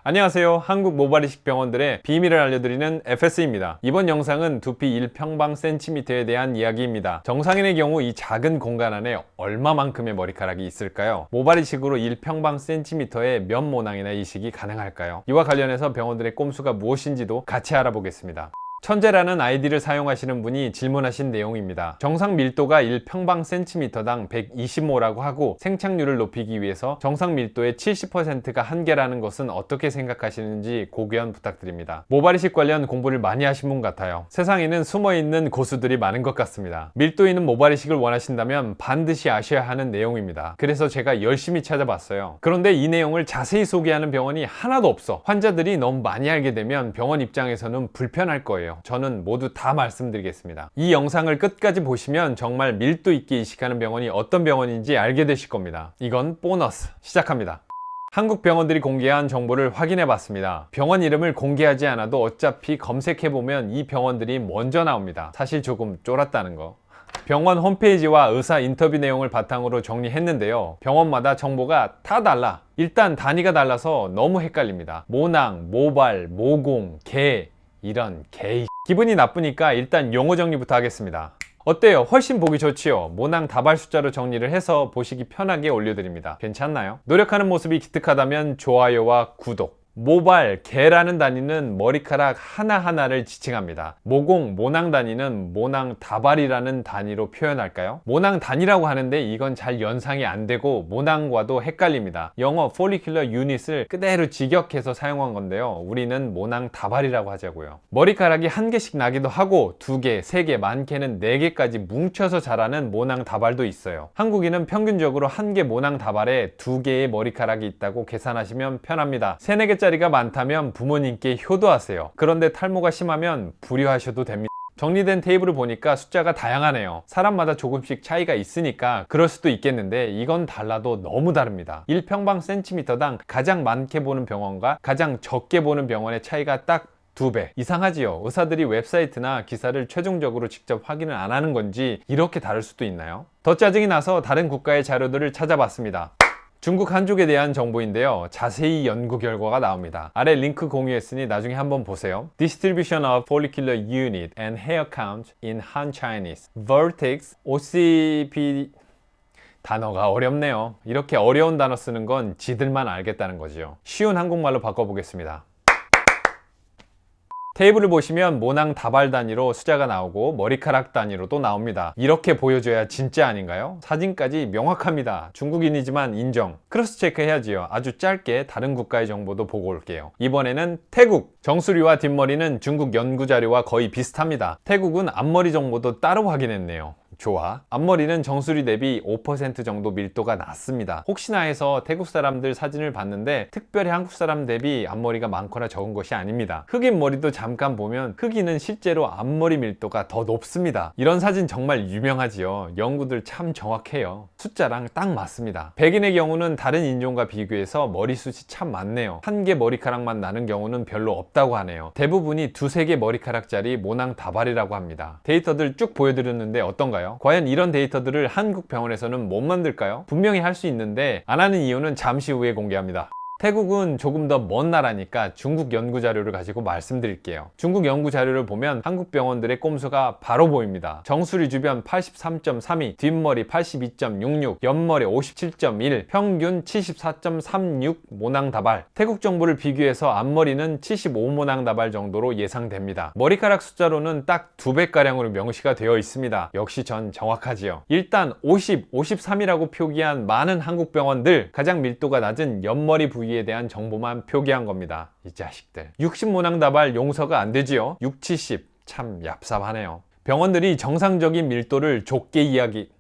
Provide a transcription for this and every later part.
안녕하세요. 한국 모발이식 병원들의 비밀을 알려드리는 FS입니다. 이번 영상은 두피 1평방센티미터에 대한 이야기입니다. 정상인의 경우 이 작은 공간 안에 얼마만큼의 머리카락이 있을까요? 모발이식으로 1평방센티미터의 몇 모낭이나 이식이 가능할까요? 이와 관련해서 병원들의 꼼수가 무엇인지도 같이 알아보겠습니다. 천재라는 아이디를 사용하시는 분이 질문하신 내용입니다. 정상 밀도가 1평방센티미터당 120모라고 하고 생착률을 높이기 위해서 정상 밀도의 70%가 한계라는 것은 어떻게 생각하시는지 고견 부탁드립니다. 모발이식 관련 공부를 많이 하신 분 같아요. 세상에는 숨어있는 고수들이 많은 것 같습니다. 밀도 있는 모발이식을 원하신다면 반드시 아셔야 하는 내용입니다. 그래서 제가 열심히 찾아봤어요. 그런데 이 내용을 자세히 소개하는 병원이 하나도 없어. 환자들이 너무 많이 알게 되면 병원 입장에서는 불편할 거예요. 저는 모두 다 말씀드리겠습니다. 이 영상을 끝까지 보시면 정말 밀도 있게 이식하는 병원이 어떤 병원인지 알게 되실 겁니다. 이건 보너스. 시작합니다. 한국 병원들이 공개한 정보를 확인해 봤습니다. 병원 이름을 공개하지 않아도 어차피 검색해보면 이 병원들이 먼저 나옵니다. 사실 조금 쫄았다는 거. 병원 홈페이지와 의사 인터뷰 내용을 바탕으로 정리했는데요. 병원마다 정보가 다 달라. 일단 단위가 달라서 너무 헷갈립니다. 모낭, 모발, 모공, 개, 이런 개이. 기분이 나쁘니까 일단 용어 정리부터 하겠습니다. 어때요? 훨씬 보기 좋지요? 모낭 다발 숫자로 정리를 해서 보시기 편하게 올려드립니다. 괜찮나요? 노력하는 모습이 기특하다면 좋아요와 구독. 모발, 개라는 단위는 머리카락 하나하나를 지칭합니다. 모공, 모낭 단위는 모낭 다발이라는 단위로 표현할까요? 모낭 단위라고 하는데 이건 잘 연상이 안 되고 모낭과도 헷갈립니다. 영어 follicular unit을 그대로 직역해서 사용한 건데요. 우리는 모낭 다발이라고 하자고요. 머리카락이 한 개씩 나기도 하고 두 개, 세 개, 많게는 네 개까지 뭉쳐서 자라는 모낭 다발도 있어요. 한국인은 평균적으로 한 개 모낭 다발에 두 개의 머리카락이 있다고 계산하시면 편합니다. 세네 개 짜리가 많다면 부모님께 효도하세요. 그런데 탈모가 심하면 불효하셔도 됩니다. 정리된 테이블을 보니까 숫자가 다양하네요. 사람마다 조금씩 차이가 있으니까 그럴 수도 있겠는데 이건 달라도 너무 다릅니다. 1평방센티미터당 가장 많게 보는 병원과 가장 적게 보는 병원의 차이가 딱 2배 이상하지요. 의사들이 웹사이트나 기사를 최종적으로 직접 확인을 안 하는 건지 이렇게 다를 수도 있나요? 더 짜증이 나서 다른 국가의 자료들을 찾아봤습니다. 중국 한족에 대한 정보인데요. 자세히 연구 결과가 나옵니다. 아래 링크 공유했으니 나중에 한번 보세요. Distribution of follicular unit and hair count in Han Chinese. Vertex OCP 단어가 어렵네요. 이렇게 어려운 단어 쓰는 건 지들만 알겠다는 거죠. 쉬운 한국말로 바꿔보겠습니다. 테이블을 보시면 모낭 다발 단위로 숫자가 나오고 머리카락 단위로도 나옵니다. 이렇게 보여줘야 진짜 아닌가요? 사진까지 명확합니다. 중국인이지만 인정. 크로스 체크 해야지요. 아주 짧게 다른 국가의 정보도 보고 올게요. 이번에는 태국. 정수리와 뒷머리는 중국 연구 자료와 거의 비슷합니다. 태국은 앞머리 정보도 따로 확인했네요. 좋아. 앞머리는 정수리 대비 5% 정도 밀도가 낮습니다. 혹시나 해서 태국 사람들 사진을 봤는데 특별히 한국 사람 대비 앞머리가 많거나 적은 것이 아닙니다. 흑인 머리도 잠깐 보면 흑인은 실제로 앞머리 밀도가 더 높습니다. 이런 사진 정말 유명하지요. 연구들 참 정확해요. 숫자랑 딱 맞습니다. 백인의 경우는 다른 인종과 비교해서 머리숱이 참 많네요. 한 개 머리카락만 나는 경우는 별로 없다고 하네요. 대부분이 두세 개 머리카락짜리 모낭 다발이라고 합니다. 데이터들 쭉 보여드렸는데 어떤가요? 과연 이런 데이터들을 한국 병원에서는 못 만들까요? 분명히 할 수 있는데 안 하는 이유는 잠시 후에 공개합니다. 태국은 조금 더 먼 나라니까 중국 연구 자료를 가지고 말씀드릴게요. 중국 연구 자료를 보면 한국 병원들의 꼼수가 바로 보입니다. 정수리 주변 83.32, 뒷머리 82.66, 옆머리 57.1, 평균 74.36 모낭 다발. 태국 정보를 비교해서 앞머리는 75모낭 다발 정도로 예상됩니다. 머리카락 숫자로는 딱 2배가량으로 명시가 되어 있습니다. 역시 전 정확하지요. 일단 50, 53이라고 표기한 많은 한국 병원들 가장 밀도가 낮은 옆머리 부위에 대한 정보만 표기한 겁니다. 이 자식들. 60모낭 다발 용서가 안 되지요. 6, 70 참 얍삽하네요. 병원들이 정상적인 밀도를 좁게 이야기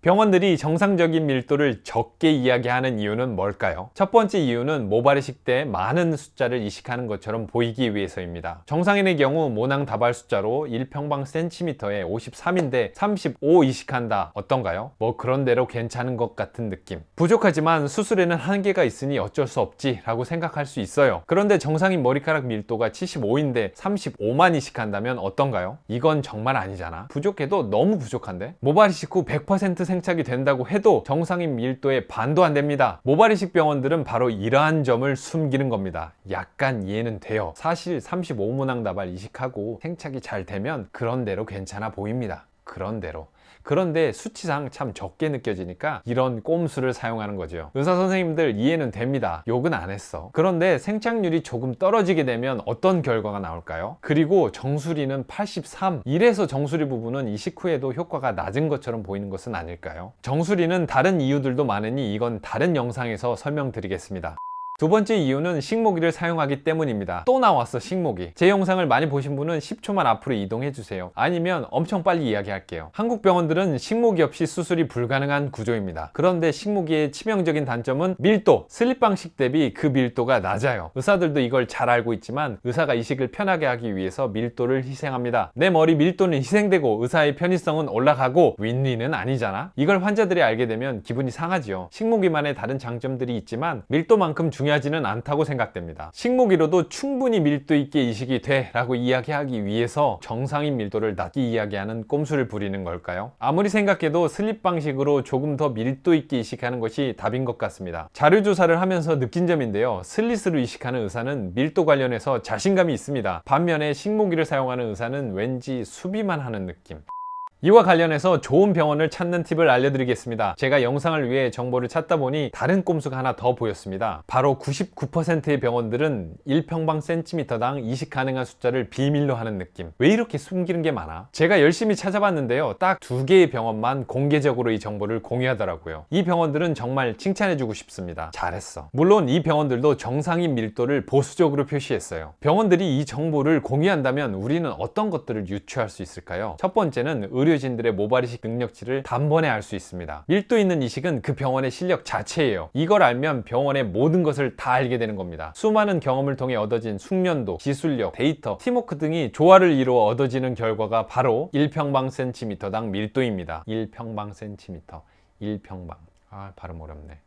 병원들이 정상적인 밀도를 적게 이야기하는 이유는 뭘까요? 첫 번째 이유는 모발이식 때 많은 숫자를 이식하는 것처럼 보이기 위해서입니다. 정상인의 경우 모낭 다발 숫자로 1평방센티미터에 53인데 35 이식한다. 어떤가요? 뭐 그런 대로 괜찮은 것 같은 느낌. 부족하지만 수술에는 한계가 있으니 어쩔 수 없지 라고 생각할 수 있어요. 그런데 정상인 머리카락 밀도가 75인데 35만 이식한다면 어떤가요? 이건 정말 아니잖아. 부족해도 너무 부족한데? 모발 이식 후 100% 생착이 된다고 해도 정상인 밀도의 반도 안 됩니다. 모발 이식 병원들은 바로 이러한 점을 숨기는 겁니다. 약간 이해는 돼요. 사실 35문항 다발 이식하고 생착이 잘 되면 그런대로 괜찮아 보입니다. 그런대로. 그런데 수치상 참 적게 느껴지니까 이런 꼼수를 사용하는 거죠. 의사 선생님들 이해는 됩니다. 욕은 안 했어. 그런데 생착률이 조금 떨어지게 되면 어떤 결과가 나올까요? 그리고 정수리는 83. 이래서 정수리 부분은 이식 후에도 효과가 낮은 것처럼 보이는 것은 아닐까요? 정수리는 다른 이유들도 많으니 이건 다른 영상에서 설명드리겠습니다. 두 번째 이유는 식모기를 사용하기 때문입니다. 또 나왔어, 식모기. 제 영상을 많이 보신 분은 10초만 앞으로 이동해 주세요. 아니면 엄청 빨리 이야기할게요. 한국 병원들은 식모기 없이 수술이 불가능한 구조입니다. 그런데 식모기의 치명적인 단점은 밀도, 슬립 방식 대비 그 밀도가 낮아요. 의사들도 이걸 잘 알고 있지만 의사가 이식을 편하게 하기 위해서 밀도를 희생합니다. 내 머리 밀도는 희생되고 의사의 편의성은 올라가고 윈윈은 아니잖아. 이걸 환자들이 알게 되면 기분이 상하지요. 식모기만의 다른 장점들이 있지만 밀도만큼 중요하지는 않다고 생각됩니다. 식모기로도 충분히 밀도 있게 이식이 돼 라고 이야기하기 위해서 정상인 밀도를 낮게 이야기하는 꼼수를 부리는 걸까요? 아무리 생각해도 슬립 방식으로 조금 더 밀도 있게 이식하는 것이 답인 것 같습니다. 자료조사를 하면서 느낀 점인데요. 슬릿으로 이식하는 의사는 밀도 관련해서 자신감이 있습니다. 반면에 식모기를 사용하는 의사는 왠지 수비만 하는 느낌. 이와 관련해서 좋은 병원을 찾는 팁을 알려드리겠습니다. 제가 영상을 위해 정보를 찾다 보니 다른 꼼수가 하나 더 보였습니다. 바로 99%의 병원들은 1평방센티미터당 이식 가능한 숫자를 비밀로 하는 느낌. 왜 이렇게 숨기는 게 많아? 제가 열심히 찾아봤는데요. 딱 2개의 병원만 공개적으로 이 정보를 공유하더라고요. 이 병원들은 정말 칭찬해주고 싶습니다. 잘했어. 물론 이 병원들도 정상인 밀도를 보수적으로 표시했어요. 병원들이 이 정보를 공유한다면 우리는 어떤 것들을 유추할 수 있을까요? 첫 번째는 의료진들의 모발 이식 능력치를 단번에 알 수 있습니다. 밀도 있는 이식은 그 병원의 실력 자체예요. 이걸 알면 병원의 모든 것을 다 알게 되는 겁니다. 수많은 경험을 통해 얻어진 숙련도, 기술력, 데이터, 팀워크 등이 조화를 이루어 얻어지는 결과가 바로 1평방센티미터당 밀도입니다. 1평방센티미터, 1평방. 발음 어렵네.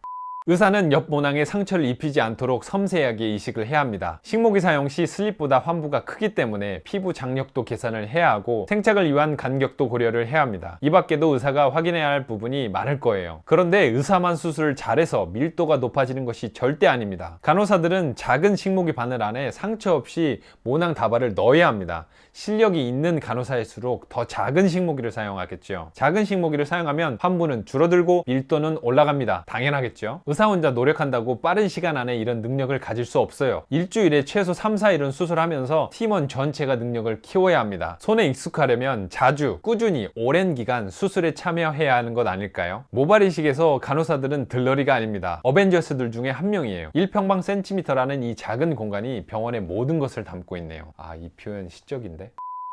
의사는 옆 모낭에 상처를 입히지 않도록 섬세하게 이식을 해야 합니다. 식모기 사용 시 슬립보다 환부가 크기 때문에 피부 장력도 계산을 해야 하고 생착을 위한 간격도 고려를 해야 합니다. 이 밖에도 의사가 확인해야 할 부분이 많을 거예요. 그런데 의사만 수술을 잘해서 밀도가 높아지는 것이 절대 아닙니다. 간호사들은 작은 식모기 바늘 안에 상처 없이 모낭 다발을 넣어야 합니다. 실력이 있는 간호사일수록 더 작은 식모기를 사용하겠죠. 작은 식모기를 사용하면 환부는 줄어들고 밀도는 올라갑니다. 당연하겠죠. 의사 혼자 노력한다고 빠른 시간 안에 이런 능력을 가질 수 없어요. 일주일에 최소 3, 4일은 수술하면서 팀원 전체가 능력을 키워야 합니다. 손에 익숙하려면 자주, 꾸준히, 오랜 기간 수술에 참여해야 하는 것 아닐까요? 모발 이식에서 간호사들은 들러리가 아닙니다. 어벤져스들 중에 한 명이에요. 1평방센티미터라는 이 작은 공간이 병원의 모든 것을 담고 있네요. 이 표현 시적인데?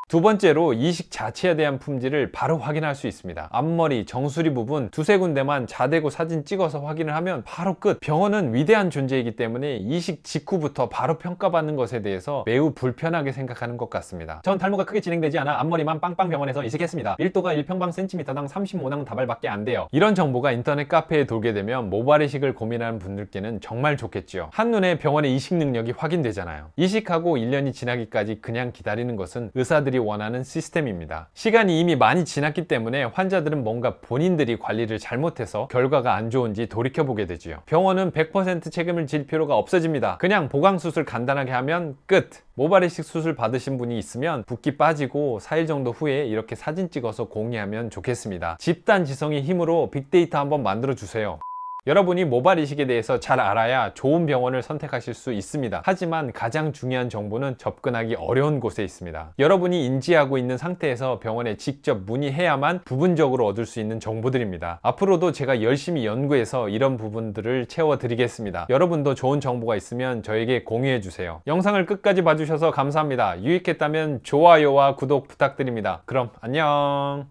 두 번째로 이식 자체에 대한 품질을 바로 확인할 수 있습니다. 앞머리, 정수리 부분 두세 군데만 자대고 사진 찍어서 확인을 하면 바로 끝. 병원은 위대한 존재이기 때문에 이식 직후부터 바로 평가받는 것에 대해서 매우 불편하게 생각하는 것 같습니다. 전 탈모가 크게 진행되지 않아 앞머리만 빵빵병원에서 이식했습니다. 밀도가 1평방센티미터당 35모낭 다발밖에 안 돼요. 이런 정보가 인터넷 카페에 돌게 되면 모발 이식을 고민하는 분들께는 정말 좋겠죠. 한눈에 병원의 이식 능력이 확인되잖아요. 이식하고 1년이 지나기까지 그냥 기다리는 것은 의사들이 원하는 시스템입니다. 시간이 이미 많이 지났기 때문에 환자들은 뭔가 본인들이 관리를 잘못해서 결과가 안 좋은지 돌이켜보게 되지요. 병원은 100% 책임을 질 필요가 없어집니다. 그냥 보강수술 간단하게 하면 끝! 모발 이식 수술 받으신 분이 있으면 붓기 빠지고 4일 정도 후에 이렇게 사진 찍어서 공유하면 좋겠습니다. 집단 지성의 힘으로 빅데이터 한번 만들어 주세요. 여러분이 모발 이식에 대해서 잘 알아야 좋은 병원을 선택하실 수 있습니다. 하지만 가장 중요한 정보는 접근하기 어려운 곳에 있습니다. 여러분이 인지하고 있는 상태에서 병원에 직접 문의해야만 부분적으로 얻을 수 있는 정보들입니다. 앞으로도 제가 열심히 연구해서 이런 부분들을 채워드리겠습니다. 여러분도 좋은 정보가 있으면 저에게 공유해주세요. 영상을 끝까지 봐주셔서 감사합니다. 유익했다면 좋아요와 구독 부탁드립니다. 그럼 안녕.